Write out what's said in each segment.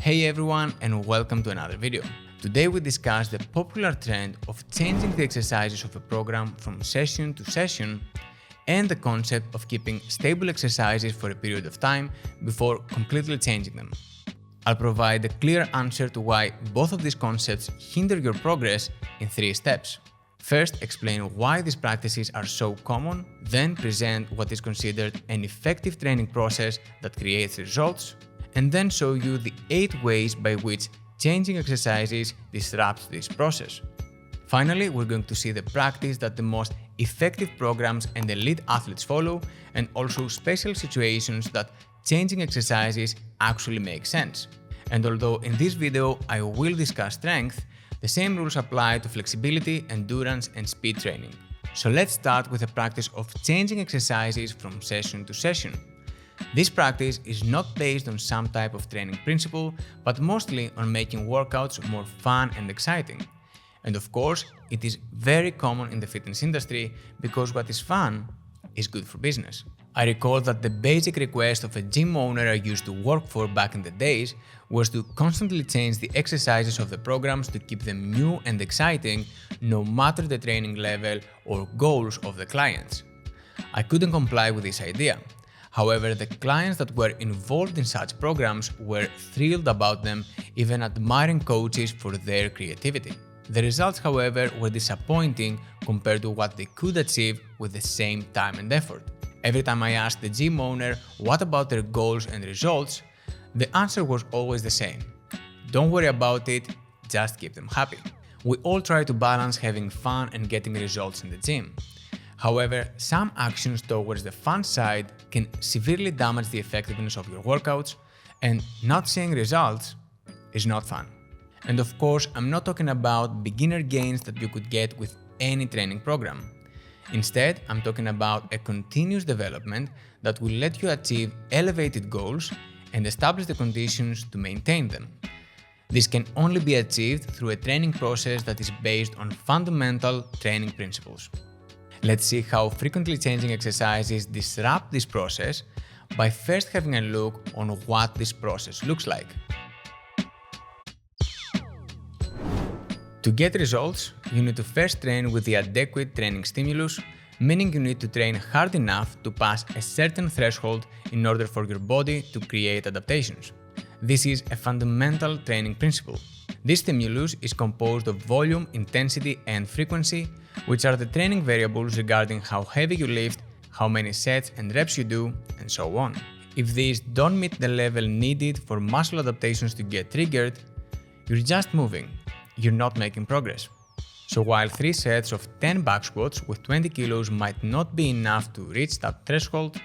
Hey everyone, and welcome to another video. Today we discuss the popular trend of changing the exercises of a program from session to session and the concept of keeping stable exercises for a period of time before completely changing them. I'll provide a clear answer to why both of these concepts hinder your progress in 3 steps. First, explain why these practices are so common, then present what is considered an effective training process that creates results, and then show you the 8 ways by which changing exercises disrupts this process. Finally, we're going to see the practice that the most effective programs and elite athletes follow, and also special situations that changing exercises actually make sense. And although in this video I will discuss strength, the same rules apply to flexibility, endurance, and speed training. So let's start with the practice of changing exercises from session to session. This practice is not based on some type of training principle, but mostly on making workouts more fun and exciting. And of course, it is very common in the fitness industry because what is fun is good for business. I recall that the basic request of a gym owner I used to work for back in the days was to constantly change the exercises of the programs to keep them new and exciting, no matter the training level or goals of the clients. I couldn't comply with this idea. However, the clients that were involved in such programs were thrilled about them, even admiring coaches for their creativity. The results, however, were disappointing compared to what they could achieve with the same time and effort. Every time I asked the gym owner what about their goals and results, the answer was always the same. Don't worry about it, just keep them happy. We all try to balance having fun and getting results in the gym. However, some actions towards the fun side can severely damage the effectiveness of your workouts, and not seeing results is not fun. And of course, I'm not talking about beginner gains that you could get with any training program. Instead, I'm talking about a continuous development that will let you achieve elevated goals and establish the conditions to maintain them. This can only be achieved through a training process that is based on fundamental training principles. Let's see how frequently changing exercises disrupt this process by first having a look on what this process looks like. To get results, you need to first train with the adequate training stimulus, meaning you need to train hard enough to pass a certain threshold in order for your body to create adaptations. This is a fundamental training principle. This stimulus is composed of volume, intensity, and frequency, which are the training variables regarding how heavy you lift, how many sets and reps you do, and so on. If these don't meet the level needed for muscle adaptations to get triggered, you're just moving, you're not making progress. So while 3 sets of 10 back squats with 20 kilos might not be enough to reach that threshold,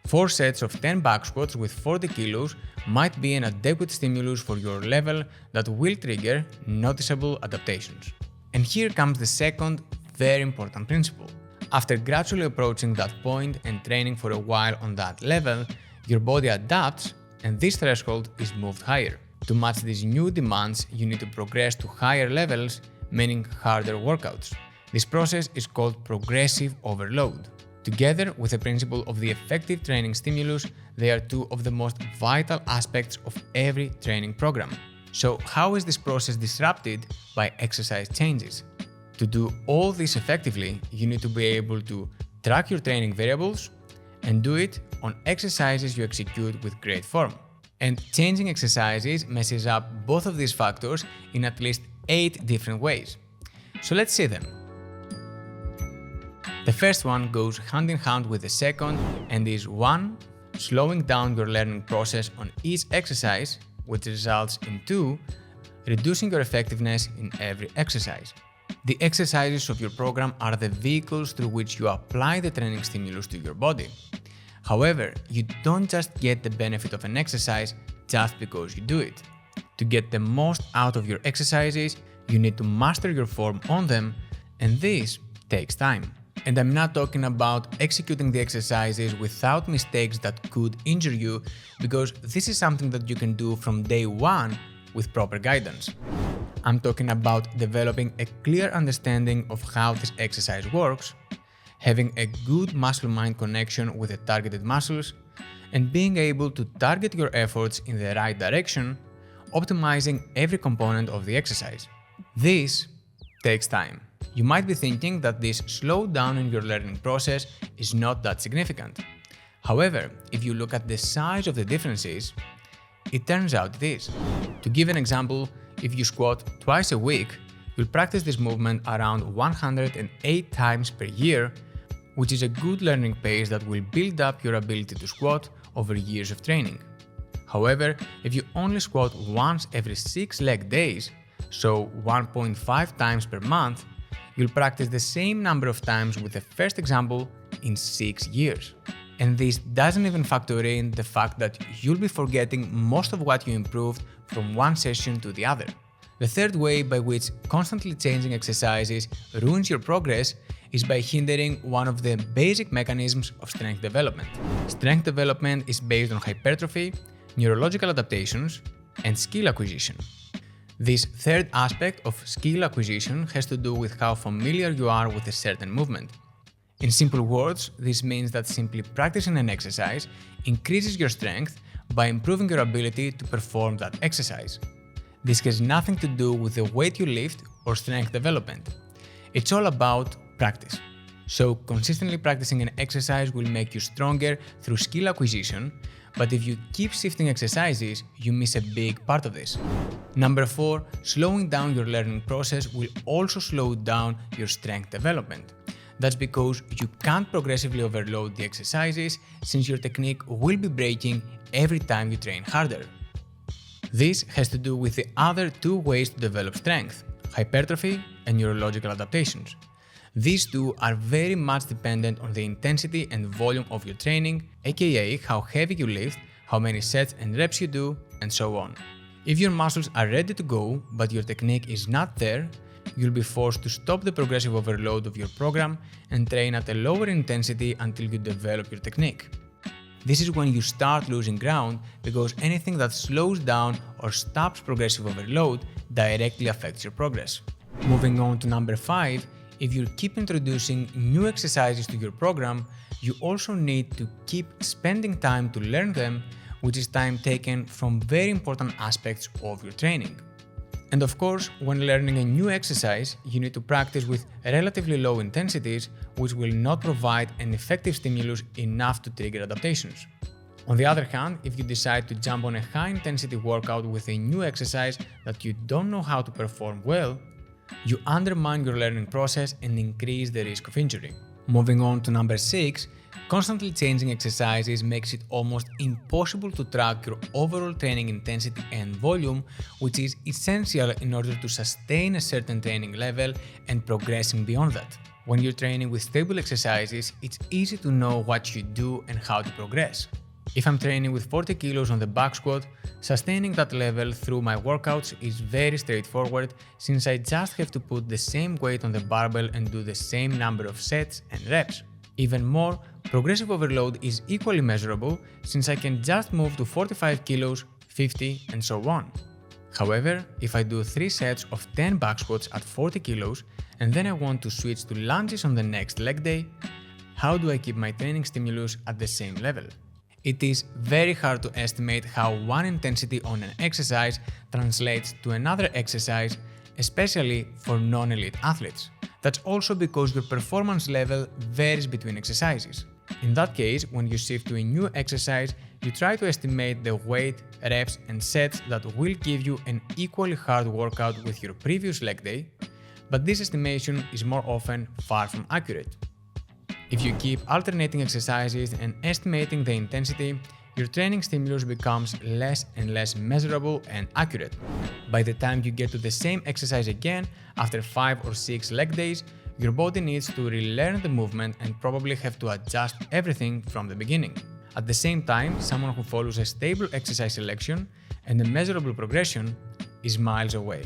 4 sets of 10 back squats with 40 kilos might be an adequate stimulus for your level that will trigger noticeable adaptations. And here comes the second very important principle. After gradually approaching that point and training for a while on that level, your body adapts and this threshold is moved higher. To match these new demands, you need to progress to higher levels, meaning harder workouts. This process is called progressive overload. Together with the principle of the effective training stimulus, they are 2 of the most vital aspects of every training program. So how is this process disrupted by exercise changes? To do all this effectively, you need to be able to track your training variables and do it on exercises you execute with great form. And changing exercises messes up both of these factors in at least 8 different ways. So let's see them. The first one goes hand in hand with the second and is 1. Slowing down your learning process on each exercise, which results in 2. Reducing your effectiveness in every exercise. The exercises of your program are the vehicles through which you apply the training stimulus to your body. However, you don't just get the benefit of an exercise just because you do it. To get the most out of your exercises, you need to master your form on them, and this takes time. And I'm not talking about executing the exercises without mistakes that could injure you, because this is something that you can do from day 1 with proper guidance. I'm talking about developing a clear understanding of how this exercise works, having a good muscle-mind connection with the targeted muscles, and being able to target your efforts in the right direction optimizing every component of the exercise. This takes time. You might be thinking that this slowdown in your learning process is not that significant. However, if you look at the size of the differences, it turns out it is. To give an example, if you squat twice a week, you'll practice this movement around 108 times per year, which is a good learning pace that will build up your ability to squat over years of training. However, if you only squat once every 6 leg days, so 1.5 times per month, you'll practice the same number of times with the first example in 6 years. And this doesn't even factor in the fact that you'll be forgetting most of what you improved from one session to the other. The third way by which constantly changing exercises ruins your progress is by hindering one of the basic mechanisms of strength development. Strength development is based on hypertrophy, neurological adaptations, and skill acquisition. This third aspect of skill acquisition has to do with how familiar you are with a certain movement. In simple words, this means that simply practicing an exercise increases your strength by improving your ability to perform that exercise. This has nothing to do with the weight you lift or strength development. It's all about practice. So, consistently practicing an exercise will make you stronger through skill acquisition, but if you keep shifting exercises, you miss a big part of this. Number 4, slowing down your learning process will also slow down your strength development. That's because you can't progressively overload the exercises since your technique will be breaking every time you train harder. This has to do with the other two ways to develop strength, hypertrophy and neurological adaptations. These two are very much dependent on the intensity and volume of your training, aka how heavy you lift, how many sets and reps you do, and so on. If your muscles are ready to go, but your technique is not there, you'll be forced to stop the progressive overload of your program and train at a lower intensity until you develop your technique. This is when you start losing ground because anything that slows down or stops progressive overload directly affects your progress. Moving on to number 5, if you keep introducing new exercises to your program, you also need to keep spending time to learn them, which is time taken from very important aspects of your training. And of course, when learning a new exercise, you need to practice with relatively low intensities, which will not provide an effective stimulus enough to trigger adaptations. On the other hand, if you decide to jump on a high-intensity workout with a new exercise that you don't know how to perform well, you undermine your learning process and increase the risk of injury. Moving on to number 6, constantly changing exercises makes it almost impossible to track your overall training intensity and volume, which is essential in order to sustain a certain training level and progressing beyond that. When you're training with stable exercises, it's easy to know what you do and how to progress. If I'm training with 40 kilos on the back squat, sustaining that level through my workouts is very straightforward since I just have to put the same weight on the barbell and do the same number of sets and reps. Even more, progressive overload is equally measurable since I can just move to 45 kilos, 50 and so on. However, if I do 3 sets of 10 back squats at 40 kilos and then I want to switch to lunges on the next leg day, how do I keep my training stimulus at the same level? It is very hard to estimate how one intensity on an exercise translates to another exercise, especially for non-elite athletes. That's also because your performance level varies between exercises. In that case, when you shift to a new exercise, you try to estimate the weight, reps, and sets that will give you an equally hard workout with your previous leg day, but this estimation is more often far from accurate. If you keep alternating exercises and estimating the intensity, your training stimulus becomes less and less measurable and accurate. By the time you get to the same exercise again, after 5 or 6 leg days, your body needs to relearn the movement and probably have to adjust everything from the beginning. At the same time, someone who follows a stable exercise selection and a measurable progression is miles away.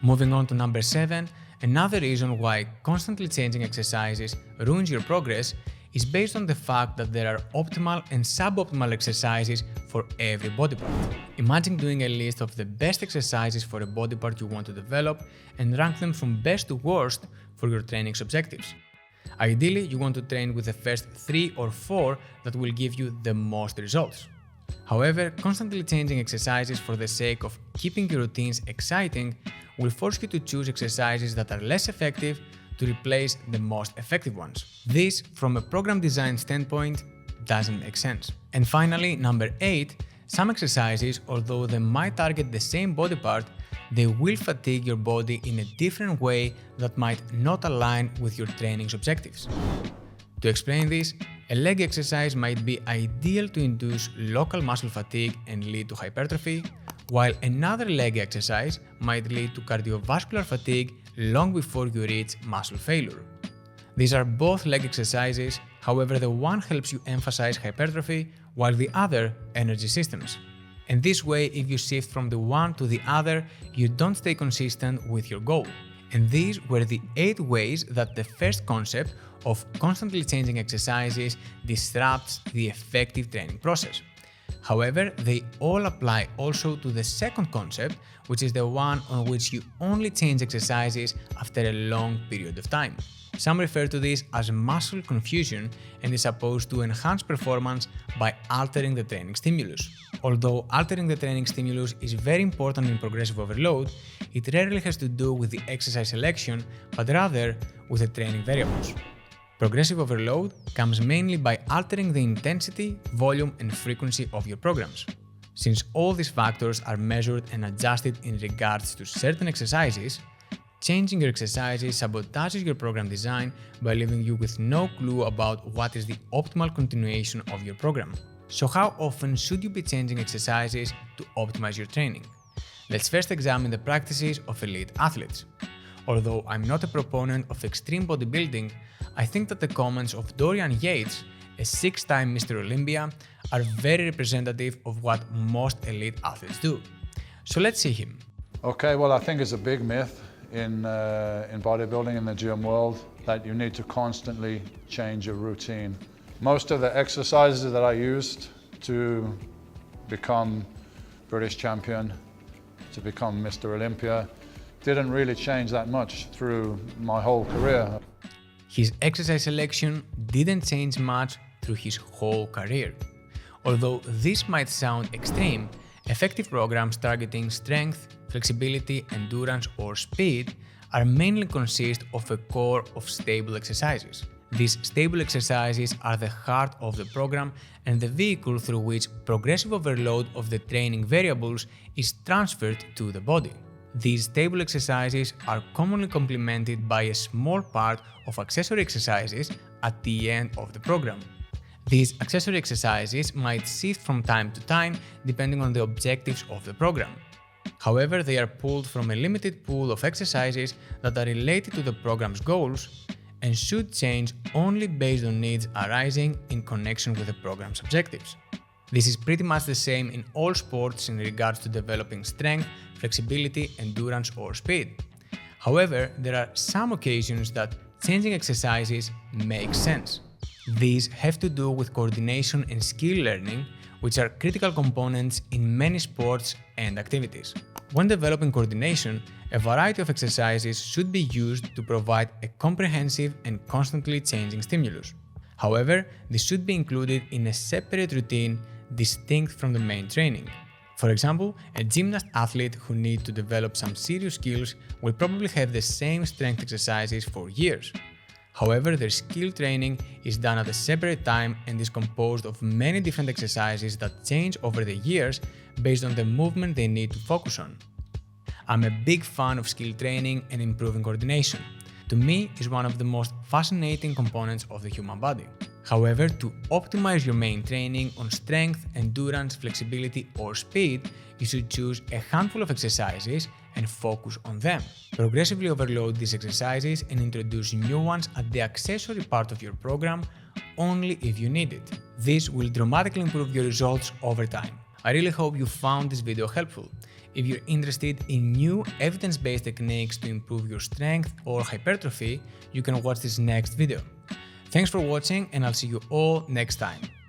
Moving on to number 7, another reason why constantly changing exercises ruins your progress is based on the fact that there are optimal and suboptimal exercises for every body part. Imagine doing a list of the best exercises for a body part you want to develop and rank them from best to worst for your training objectives. Ideally, you want to train with the first 3 or 4 that will give you the most results. However, constantly changing exercises for the sake of keeping your routines exciting will force you to choose exercises that are less effective to replace the most effective ones. This, from a program design standpoint, doesn't make sense. And finally, number 8, some exercises, although they might target the same body part, they will fatigue your body in a different way that might not align with your training's objectives. To explain this, a leg exercise might be ideal to induce local muscle fatigue and lead to hypertrophy, while another leg exercise might lead to cardiovascular fatigue long before you reach muscle failure. These are both leg exercises, however the one helps you emphasize hypertrophy while the other energy systems. And this way, if you shift from the one to the other, you don't stay consistent with your goal. And these were the 8 ways that the first concept of constantly changing exercises disrupts the effective training process. However, they all apply also to the second concept, which is the one on which you only change exercises after a long period of time. Some refer to this as muscle confusion and is supposed to enhance performance by altering the training stimulus. Although altering the training stimulus is very important in progressive overload, it rarely has to do with the exercise selection, but rather with the training variables. Progressive overload comes mainly by altering the intensity, volume, and frequency of your programs. Since all these factors are measured and adjusted in regards to certain exercises, changing your exercises sabotages your program design by leaving you with no clue about what is the optimal continuation of your program. So how often should you be changing exercises to optimize your training? Let's first examine the practices of elite athletes. Although I'm not a proponent of extreme bodybuilding, I think that the comments of Dorian Yates, a 6-time Mr. Olympia, are very representative of what most elite athletes do. So let's see him. Okay, well, I think it's a big myth in bodybuilding in the gym world that you need to constantly change your routine. Most of the exercises that I used to become British champion, to become Mr. Olympia, didn't really change that much through my whole career. His exercise selection didn't change much through his whole career. Although this might sound extreme, effective programs targeting strength, flexibility, endurance, or speed are mainly consist of a core of stable exercises. These stable exercises are the heart of the program and the vehicle through which progressive overload of the training variables is transferred to the body. These stable exercises are commonly complemented by a small part of accessory exercises at the end of the program. These accessory exercises might shift from time to time depending on the objectives of the program. However, they are pulled from a limited pool of exercises that are related to the program's goals and should change only based on needs arising in connection with the program's objectives. This is pretty much the same in all sports in regards to developing strength, flexibility, endurance, or speed. However, there are some occasions that changing exercises makes sense. These have to do with coordination and skill learning, which are critical components in many sports and activities. When developing coordination, a variety of exercises should be used to provide a comprehensive and constantly changing stimulus. However, this should be included in a separate routine distinct from the main training. For example, a gymnast athlete who needs to develop some serious skills will probably have the same strength exercises for years. However, their skill training is done at a separate time and is composed of many different exercises that change over the years based on the movement they need to focus on. I'm a big fan of skill training and improving coordination. To me, it's one of the most fascinating components of the human body. However, to optimize your main training on strength, endurance, flexibility, or speed, you should choose a handful of exercises and focus on them. Progressively overload these exercises and introduce new ones at the accessory part of your program only if you need it. This will dramatically improve your results over time. I really hope you found this video helpful. If you're interested in new evidence-based techniques to improve your strength or hypertrophy, you can watch this next video. Thanks for watching, and I'll see you all next time.